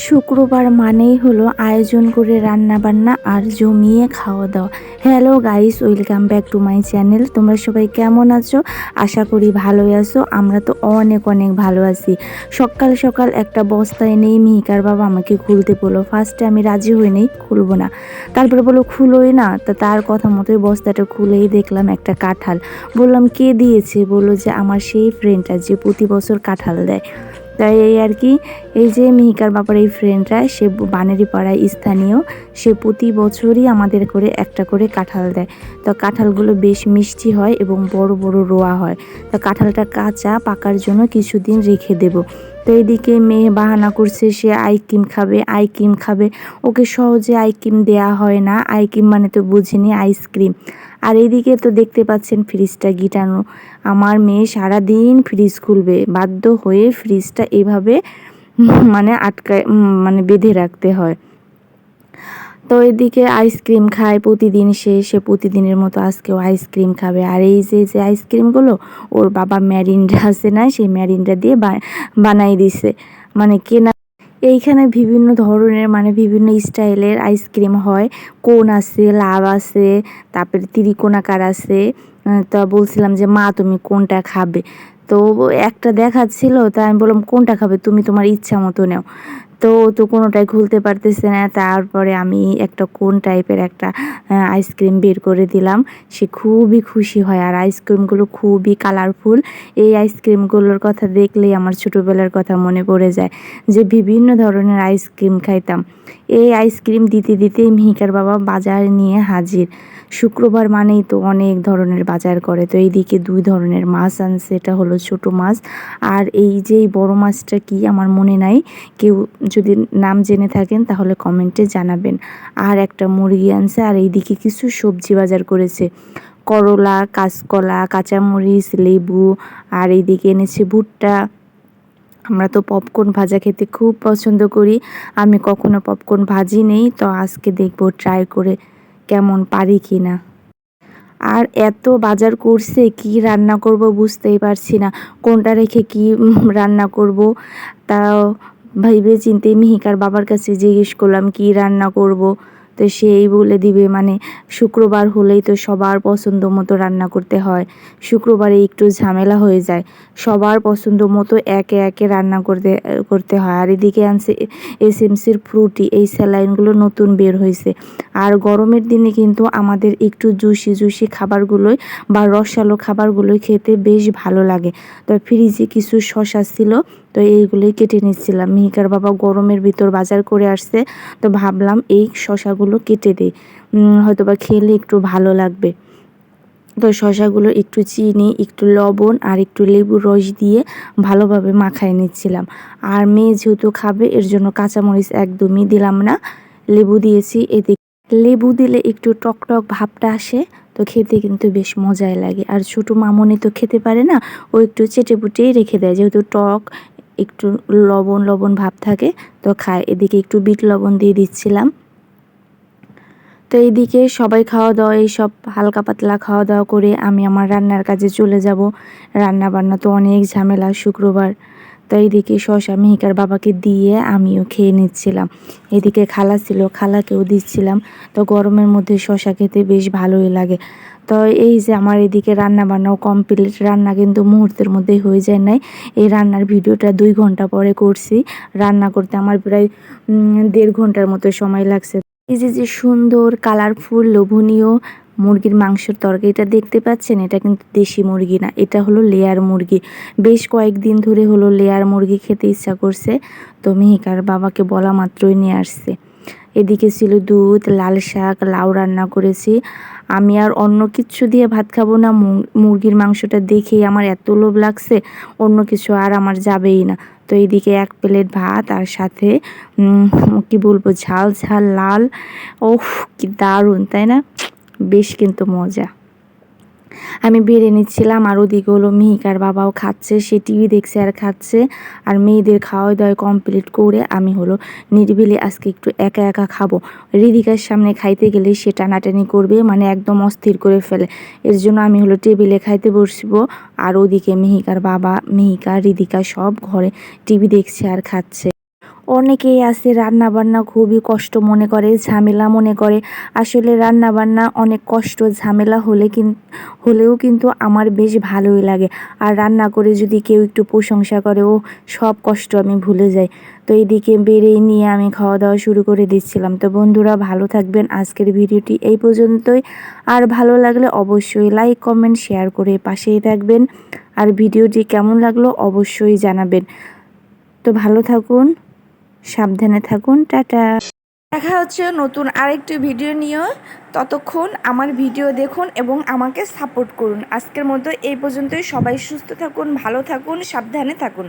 শুক্রবার মানেই হলো আয়োজন করে রান্না বান্না আর জমিয়ে খাওয়া দাওয়া। Hello guys, welcome back to my channel. তোমরা সবাই কেমন আছো? আশা করি ভালোই আছো। আমরা তো অনেক অনেক ভালো আছি। সকাল সকাল একটা বস্তা এনেই মিহিকার বাবা আমাকে খুলতে বললো। ফার্স্টে আমি রাজি হই নেই, খুলবো না। তারপরে বললো খুলোই না। তার কথা মতোই বস্তাটা খুলেই দেখলাম একটা কাঁঠাল। বললাম কে দিয়েছে? বললো যে আমার সেই ফ্রেন্ডটা যে প্রতি বছর কাঁঠাল দেয়। তাই এই আর কি, এই যে মিহিকার বাবার এই ফ্রেন্ডরা, সে বানেরি পাড়ায় স্থানীয়, সে প্রতি বছরই আমাদের করে একটা করে কাঁঠাল দেয়। তো কাঁঠালগুলো বেশ মিষ্টি হয় এবং বড় বড় রোয়া হয়। তো কাঁঠালটা কাঁচা পাকার জন্য কিছুদিন রেখে দেব। তো এইদিকে মেয়ে বাহানা করছে সে আইসক্রিম খাবে, আইসক্রিম খাবে। ওকে সহজে আইসক্রিম দেয়া হয় না। আইসক্রিম মানে তো বুঝিনি, আইসক্রিম। আর এইদিকে তো দেখতে পাচ্ছেন ফ্রিজটা গিটানো। আমার মেয়ে সারাদিন ফ্রিজ খুলবে, বাধ্য হয়ে ফ্রিজটা এভাবে মানে আটকায়, মানে বেঁধে রাখতে হয়। তো এদিকে আইসক্রিম খায় প্রতিদিন, সে প্রতিদিনের মতো আজকেও আইসক্রিম খাবে। আর এই যে আইসক্রিমগুলো ওর বাবা ম্যারিন্ডা আছে না, সেই ম্যারিন্ডা দিয়ে বানাই দিছে, মানে কেনা। এইখানে বিভিন্ন ধরনের মানে বিভিন্ন স্টাইলের আইসক্রিম হয়। কোন আছে, লাভ আছে, তারপরে ত্রিকোণাকার আছে। তা বলছিলাম যে মা তুমি কোনটা খাবে? তো একটা দেখাচ্ছিল, তা আমি বললাম কোনটা খাবে তুমি, তোমার ইচ্ছা মতো নাও। তো কোনোটাই খুলতে পারতেছে না। তারপরে আমি একটা কোন টাইপের একটা আইসক্রিম বের করে দিলাম। সে খুবই খুশি হয়। আর আইসক্রিমগুলো খুবই কালারফুল। এই আইসক্রিমগুলোর কথা দেখলেই আমার ছোটোবেলার কথা মনে পড়ে যায়, যে বিভিন্ন ধরনের আইসক্রিম খাইতাম। এই আইসক্রিম দিতে দিতেই মিহিকার বাবা বাজার নিয়ে হাজির। শুক্রবার মানেই তো অনেক ধরনের বাজার করে। তো এইদিকে 2 ধরনের মাছ আনছে, এটা হলো ছোট মাছ। আর এই যে বড় মাছটা কি আমার মনে নাই, কেউ যদি নাম জেনে থাকেন তাহলে কমেন্টে জানাবেন। আর একটা মুরগি আনছে। আর এইদিকে কিছু সবজি বাজার করেছে, করলা, কাঁচকলা, কাঁচামরিচ, লেবু। আর এইদিকে এনেছে ভুট্টা। আমরা তো পপকর্ন ভাজা খেতে খুব পছন্দ করি। আমি কখনো পপকর্ন ভাজি নেই, তো আজকে দেখব ট্রাই করে কেমন পারি কি না। আর এত বাজার করছে, কি রান্না করব বুঝতেই পারছি না, কোনটা রেখে কি রান্না করব। তাও ভেবে চিন্তে মিহিকার বাবার কাছে জিজ্ঞেস করলাম কি রান্না করব। তো সেই বলে দিবে, মানে শুক্রবার হলেই তো সবার পছন্দ মতো রান্না করতে হয়। শুক্রবারে একটু ঝামেলা হয়ে যায়, সবার পছন্দ মতো একে একে রান্না করতে হয়। আর এদিকে আনছে এসএমসির ফ্রুটি, এই স্যালাইনগুলো নতুন বের হয়েছে। আর গরমের দিনে কিন্তু আমাদের একটু জুসি জুসি খাবারগুলোই বা রসালো খাবারগুলোই খেতে বেশ ভালো লাগে। তো ফ্রিজে কিছু শসা ছিল, তো এইগুলোই কেটে নিচ্ছিলাম। মিহিকার বাবা গরমের ভিতর বাজার করে আসছে, তো ভাবলাম এই শসাগুলো কেটে দিই, হয়তোবা খেলে একটু ভালো লাগবে। তো শসাগুলো একটু চিনি, একটু লবণ আর একটু লেবুর রস দিয়ে ভালোভাবে মাখায় নিচ্ছিলাম। আর মেয়ে যেহেতু খাবে, এর জন্য কাঁচামরিচ একদমই দিলাম না, লেবু দিয়েছি। এতে লেবু দিলে একটু টক টক ভাবটা আসে, তো খেতে কিন্তু বেশ মজাই লাগে। আর ছোটো মামনি তো খেতে পারে না, ও একটু চেটেপুটেই রেখে দেয়, যেহেতু টক একটু লবণ লবণ ভাব থাকে, তো খায়। এদিকে একটু বিট লবণ দিয়ে দিচ্ছিলাম। তো এইদিকে সবাই খাওয়া দাওয়া, এইসব হালকা পাতলা খাওয়া দাওয়া করে আমি আমার রান্নার কাজে চলে যাব। রান্না বান্না তো অনেক ঝামেলা শুক্রবার। তো এইদিকে শসা মিহিকার বাবাকে দিয়ে আমিও খেয়ে নিচ্ছিলাম। এদিকে খালা ছিল, খালাকেও দিচ্ছিলাম। তো গরমের মধ্যে শসা খেতে বেশ ভালোই লাগে। তো এই যে আমার এদিকে রান্না বান্নাও কমপ্লিট। রান্না কিন্তু মুহূর্তের মধ্যেই হয়ে যায় নাই। এই রান্নার ভিডিওটা 2 ঘন্টা পরে করছি। রান্না করতে আমার প্রায় 1.5 ঘন্টার মতো সময় লাগছে। এই যে সুন্দর কালারফুল লোভনীয় মুরগির মাংসের তরকারিটা দেখতে পাচ্ছেন, এটা কিন্তু দেশি মুরগি না, এটা হলো লেয়ার মুরগি। বেশ কয়েকদিন ধরে হলো লেয়ার মুরগি খেতে ইচ্ছা করছে, তো মিহিকার বাবাকে বলা মাত্রই নিয়ে আসছে। এদিকে ছিল দুধ, লাল শাক, লাউ রান্না করেছি। আমি আর অন্য কিছু দিয়ে ভাত খাবো না, মুরগির মাংসটা দেখেই আমার এত লোভ লাগছে, অন্য কিছু আর আমার যাবেই না। তো এইদিকে 1 প্লেট ভাত, আর সাথে কি বলবো, ঝাল ঝাল লাল, ওফ কি দারুণ তাই না? বেশ কিন্তু মজা। আমি বেড়ে নিচ্ছিলাম, আর ওদিকে হলো মিহিকার বাবাও খাচ্ছে, সে টিভি দেখছে আর খাচ্ছে। আর মেয়েদের খাওয়া দাওয়া কমপ্লিট করে আমি হলো নিরিবিলি আজকে একটু একা একা খাবো। রিদিকার সামনে খাইতে গেলে সে টানাটানি করবে, মানে একদম অস্থির করে ফেলে। এর জন্য আমি হলো টেবিলে খাইতে বসবো। আর ওদিকে মিহিকার বাবা, মিহিকা, রিদিকা সব ঘরে টিভি দেখছে আর খাচ্ছে। অনেকেই আছে রান্না বান্না খুবই কষ্ট মনে করে, ঝামেলা মনে করে। আসলে রান্না বান্না অনেক কষ্ট ঝামেলা হলেও কিন্তু আমার বেশ ভালোই লাগে। আর রান্না করে যদি কেউ একটু প্রশংসা করে, ও সব কষ্ট আমি ভুলে যাই। তো এইদিকে বেড়েই নিয়ে আমি খাওয়া দাওয়া শুরু করে দিচ্ছিলাম। তো বন্ধুরা ভালো থাকবেন, আজকের ভিডিওটি এই পর্যন্তই। আর ভালো লাগলে অবশ্যই লাইক কমেন্ট শেয়ার করে পাশেই থাকবেন। আর ভিডিওটি কেমন লাগলো অবশ্যই জানাবেন। তো ভালো থাকুন, সাবধানে থাকুন, টাটা। দেখা হচ্ছে নতুন আরেকটি ভিডিও নিয়ে। ততক্ষণ আমার ভিডিও দেখুন এবং আমাকে সাপোর্ট করুন। আজকের মতো এই পর্যন্তই। সবাই সুস্থ থাকুন, ভালো থাকুন, সাবধানে থাকুন।